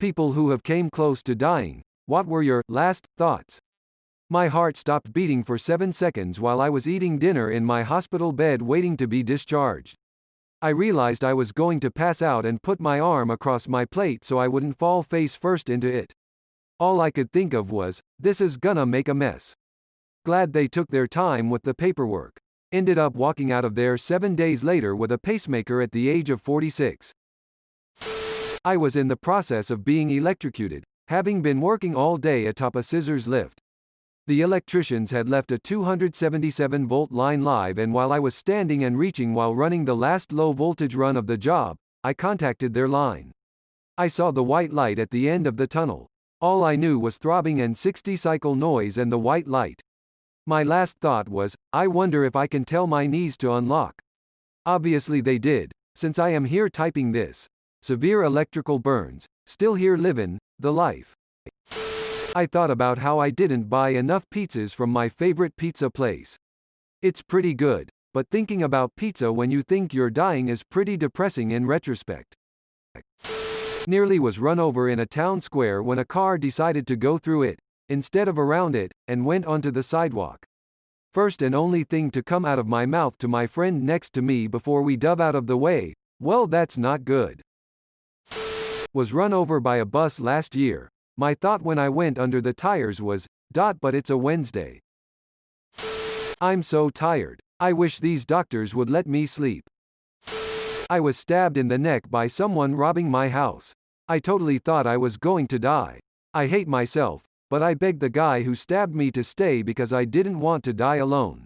People who have came close to dying, what were your last thoughts? My heart stopped beating for 7 seconds while I was eating dinner in my hospital bed waiting to be discharged. I realized I was going to pass out and put my arm across my plate so I wouldn't fall face first into it. All I could think of was, this is gonna make a mess. Glad they took their time with the paperwork. Ended up walking out of there 7 days later with a pacemaker at the age of 46. I was in the process of being electrocuted, having been working all day atop a scissors lift. The electricians had left a 277-volt line live, and while I was standing and reaching while running the last low-voltage run of the job, I contacted their line. I saw the white light at the end of the tunnel. All I knew was throbbing and 60-cycle noise and the white light. My last thought was, I wonder if I can tell my knees to unlock. Obviously they did, since I am here typing this. Severe electrical burns, still here livin' the life. I thought about how I didn't buy enough pizzas from my favorite pizza place. It's pretty good, but thinking about pizza when you think you're dying is pretty depressing in retrospect. Nearly was run over in a town square when a car decided to go through it, instead of around it, and went onto the sidewalk. First and only thing to come out of my mouth to my friend next to me before we dove out of the way, well, that's not good. Was run over by a bus last year. My thought when I went under the tires was, but it's a Wednesday. I'm so tired. I wish these doctors would let me sleep. I was stabbed in the neck by someone robbing my house. I totally thought I was going to die. I hate myself, but I begged the guy who stabbed me to stay because I didn't want to die alone.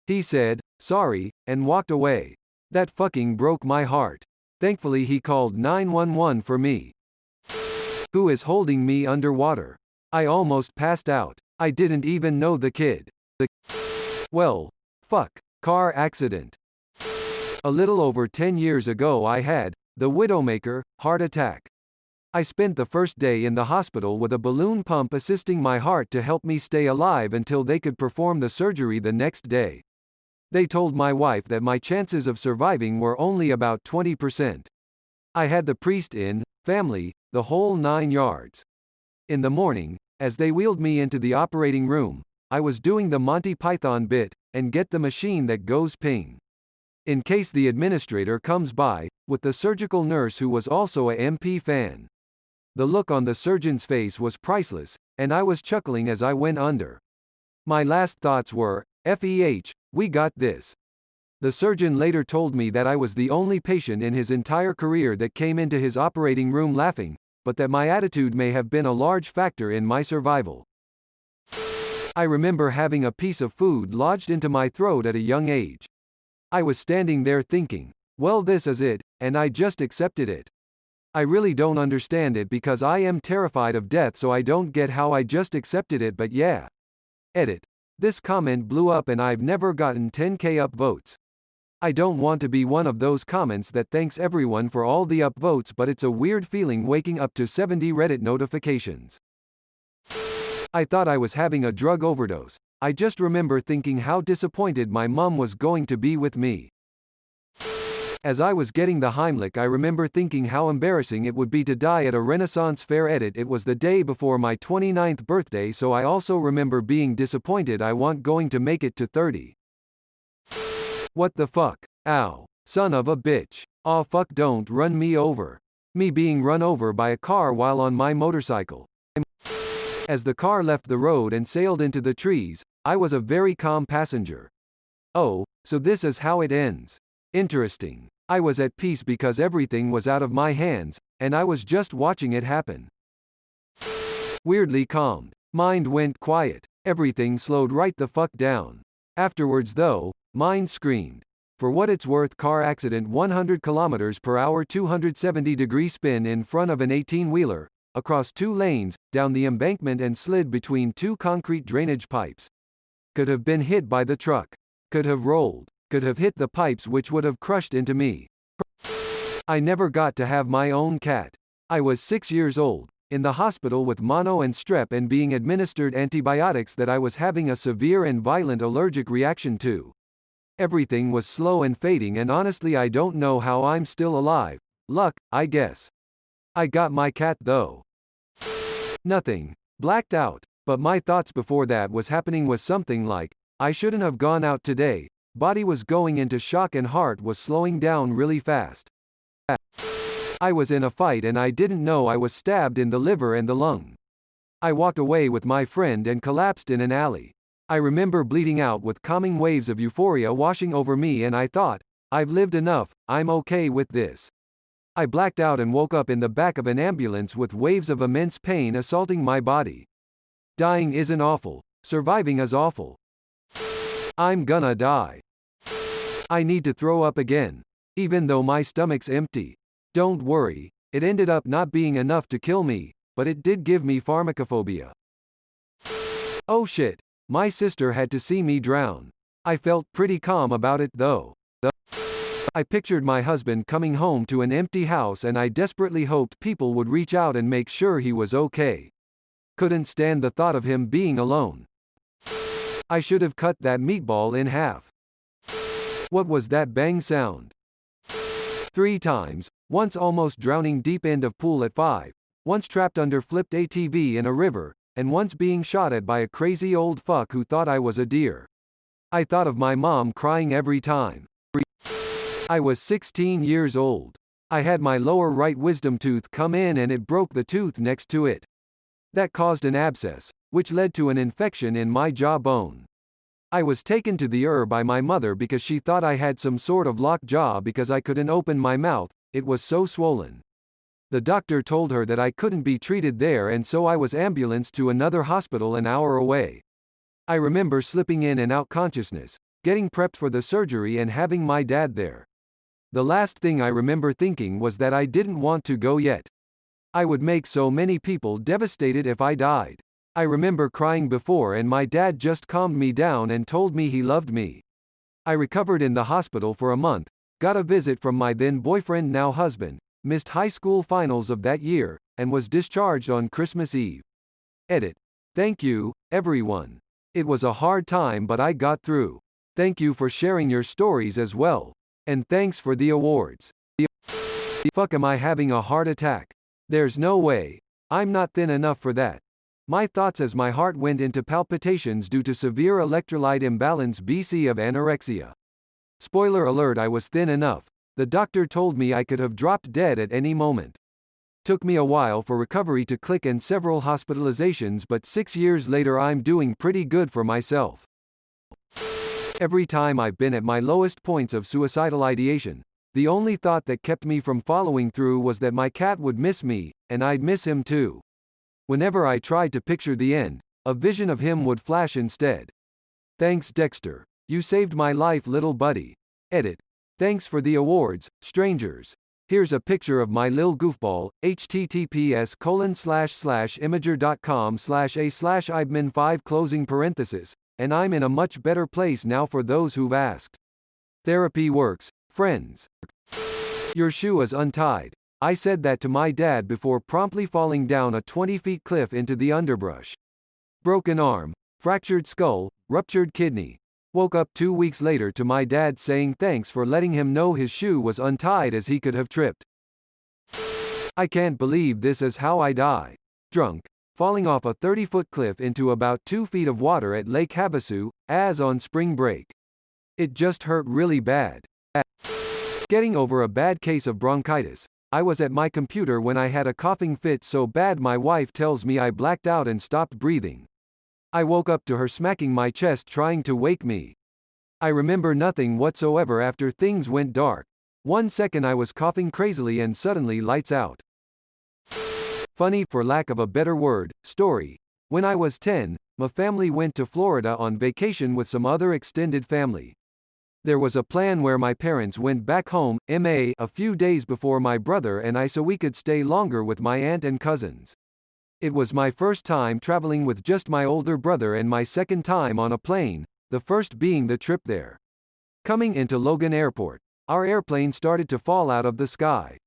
He said, sorry, and walked away. That fucking broke my heart. Thankfully he called 911 for me. Who is holding me underwater? I almost passed out. I didn't even know the kid. Well, fuck. Car accident. A little over 10 years ago I had, the Widowmaker, heart attack. I spent the first day in the hospital with a balloon pump assisting my heart to help me stay alive until they could perform the surgery the next day. They told my wife that my chances of surviving were only about 20%. I had the priest in, family, the whole 9 yards. In the morning, as they wheeled me into the operating room, I was doing the Monty Python bit, and get the machine that goes ping. In case the administrator comes by, with the surgical nurse who was also a MP fan. The look on the surgeon's face was priceless, and I was chuckling as I went under. My last thoughts were, FEH, we got this. The surgeon later told me that I was the only patient in his entire career that came into his operating room laughing, but that my attitude may have been a large factor in my survival. I remember having a piece of food lodged into my throat at a young age. I was standing there thinking, well, this is it, and I just accepted it. I really don't understand it because I am terrified of death, so I don't get how I just accepted it, but yeah. Edit. This comment blew up and I've never gotten 10k upvotes. I don't want to be one of those comments that thanks everyone for all the upvotes, but it's a weird feeling waking up to 70 Reddit notifications. I thought I was having a drug overdose. I just remember thinking how disappointed my mom was going to be with me. As I was getting the Heimlich, I remember thinking how embarrassing it would be to die at a Renaissance fair. Edit. It was the day before my 29th birthday, so I also remember being disappointed I wasn't going to make it to 30. What the fuck? Ow. Son of a bitch. Aw fuck, don't run me over. Me being run over by a car while on my motorcycle. As the car left the road and sailed into the trees, I was a very calm passenger. Oh, so this is how it ends. Interesting. I was at peace because everything was out of my hands, and I was just watching it happen. Weirdly calmed. Mind went quiet. Everything slowed right the fuck down. Afterwards though, mind screamed. For what it's worth, car accident, 100 km/h 270-degree spin in front of an 18-wheeler, across 2 lanes, down the embankment and slid between 2 concrete drainage pipes. Could have been hit by the truck. Could have rolled. Could have hit the pipes, which would have crushed into me. I never got to have my own cat. I was 6 years old, in the hospital with mono and strep and being administered antibiotics that I was having a severe and violent allergic reaction to. Everything was slow and fading, and honestly I don't know how I'm still alive. Luck, I guess. I got my cat though. Nothing. Blacked out. But my thoughts before that was happening was something like, I shouldn't have gone out today. Body was going into shock and heart was slowing down really fast. I was in a fight and I didn't know I was stabbed in the liver and the lung. I walked away with my friend and collapsed in an alley. I remember bleeding out with calming waves of euphoria washing over me and I thought, I've lived enough, I'm okay with this. I blacked out and woke up in the back of an ambulance with waves of immense pain assaulting my body. Dying isn't awful, surviving is awful. I'm gonna die. I need to throw up again. Even though my stomach's empty. Don't worry, it ended up not being enough to kill me, but it did give me pharmacophobia. Oh shit, my sister had to see me drown. I felt pretty calm about it though. I pictured my husband coming home to an empty house and I desperately hoped people would reach out and make sure he was okay. Couldn't stand the thought of him being alone. I should have cut that meatball in half. What was that bang sound? 3 times, once almost drowning deep end of pool at 5, once trapped under flipped ATV in a river, and once being shot at by a crazy old fuck who thought I was a deer. I thought of my mom crying every time. I was 16 years old. I had my lower right wisdom tooth come in and it broke the tooth next to it. That caused an abscess, which led to an infection in my jawbone. I was taken to the ER by my mother because she thought I had some sort of locked jaw because I couldn't open my mouth, it was so swollen. The doctor told her that I couldn't be treated there and so I was ambulanced to another hospital an hour away. I remember slipping in and out consciousness, getting prepped for the surgery and having my dad there. The last thing I remember thinking was that I didn't want to go yet. I would make so many people devastated if I died. I remember crying before and my dad just calmed me down and told me he loved me. I recovered in the hospital for a month, got a visit from my then boyfriend now husband, missed high school finals of that year, and was discharged on Christmas Eve. Edit. Thank you, everyone. It was a hard time but I got through. Thank you for sharing your stories as well. And thanks for the awards. Fuck, am I having a heart attack? There's no way. I'm not thin enough for that. My thoughts as my heart went into palpitations due to severe electrolyte imbalance BC of anorexia. Spoiler alert, I was thin enough. The doctor told me I could have dropped dead at any moment. Took me a while for recovery to click and several hospitalizations, but 6 years later I'm doing pretty good for myself. Every time I've been at my lowest points of suicidal ideation, the only thought that kept me from following through was that my cat would miss me, and I'd miss him too. Whenever I tried to picture the end, a vision of him would flash instead. Thanks, Dexter. You saved my life, little buddy. Edit. Thanks for the awards, strangers. Here's a picture of my lil goofball, https://imager.com/a/ibmin5 , and I'm in a much better place now for those who've asked. Therapy works, friends. Your shoe is untied. I said that to my dad before promptly falling down a 20-foot cliff into the underbrush. Broken arm, fractured skull, ruptured kidney. Woke up 2 weeks later to my dad saying thanks for letting him know his shoe was untied as he could have tripped. I can't believe this is how I die. Drunk, falling off a 30-foot cliff into about 2 feet of water at Lake Havasu, as on spring break. It just hurt really bad. Getting over a bad case of bronchitis. I was at my computer when I had a coughing fit so bad my wife tells me I blacked out and stopped breathing. I woke up to her smacking my chest trying to wake me. I remember nothing whatsoever after things went dark. 1 second I was coughing crazily and suddenly lights out. Funny, for lack of a better word, story. When I was 10, my family went to Florida on vacation with some other extended family. There was a plan where my parents went back home, a few days before my brother and I so we could stay longer with my aunt and cousins. It was my first time traveling with just my older brother and my second time on a plane, the first being the trip there. Coming into Logan Airport, our airplane started to fall out of the sky.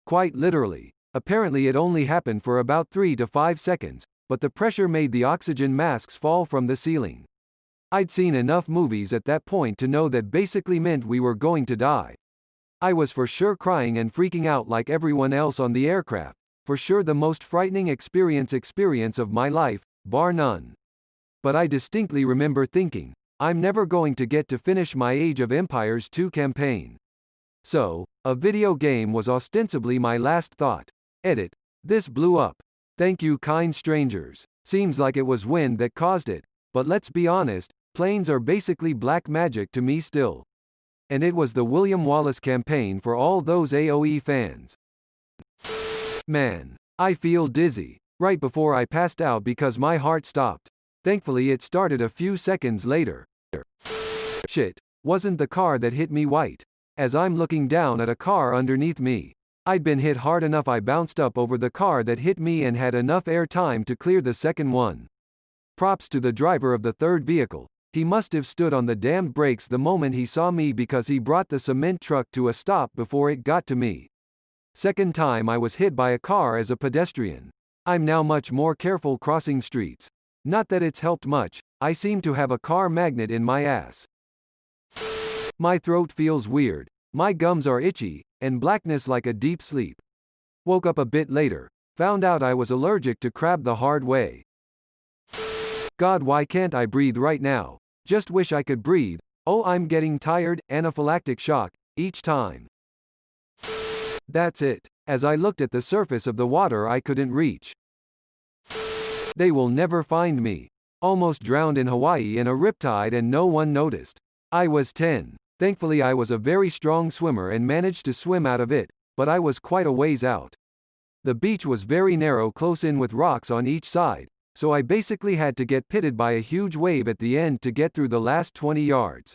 Quite literally. Apparently it only happened for about 3 to 5 seconds, but the pressure made the oxygen masks fall from the ceiling. I'd seen enough movies at that point to know that basically meant we were going to die. I was for sure crying and freaking out like everyone else on the aircraft, for sure the most frightening experience of my life, bar none. But I distinctly remember thinking, I'm never going to get to finish my Age of Empires 2 campaign. So, a video game was ostensibly my last thought. Edit. This blew up. Thank you, kind strangers. Seems like it was wind that caused it, but let's be honest, planes are basically black magic to me still. And it was the William Wallace campaign for all those AoE fans. Man, I feel dizzy. Right before I passed out because my heart stopped. Thankfully it started a few seconds later. Shit, wasn't the car that hit me white. As I'm looking down at a car underneath me. I'd been hit hard enough I bounced up over the car that hit me and had enough air time to clear the second one. Props to the driver of the third vehicle. He must have stood on the damned brakes the moment he saw me because he brought the cement truck to a stop before it got to me. Second time I was hit by a car as a pedestrian. I'm now much more careful crossing streets. Not that it's helped much, I seem to have a car magnet in my ass. My throat feels weird, my gums are itchy, and blackness like a deep sleep. Woke up a bit later, found out I was allergic to crab the hard way. God, why can't I breathe right now? Just wish I could breathe. Oh, I'm getting tired, anaphylactic shock, each time. That's it. As I looked at the surface of the water I couldn't reach. They will never find me. Almost drowned in Hawaii in a riptide and no one noticed. I was 10. Thankfully I was a very strong swimmer and managed to swim out of it, but I was quite a ways out. The beach was very narrow, close in with rocks on each side, so I basically had to get pitted by a huge wave at the end to get through the last 20 yards.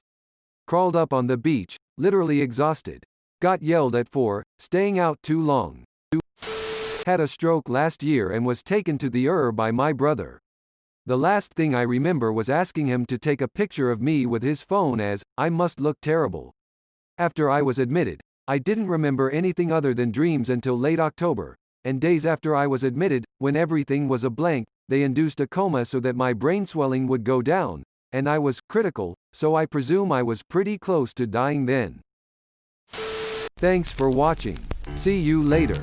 Crawled up on the beach, literally exhausted. Got yelled at for staying out too long. Had a stroke last year and was taken to the ER by my brother. The last thing I remember was asking him to take a picture of me with his phone as I must look terrible. After I was admitted, I didn't remember anything other than dreams until late October, and days after I was admitted, when everything was a blank, they induced a coma so that my brain swelling would go down, and I was critical, so I presume I was pretty close to dying then. Thanks for watching. See you later.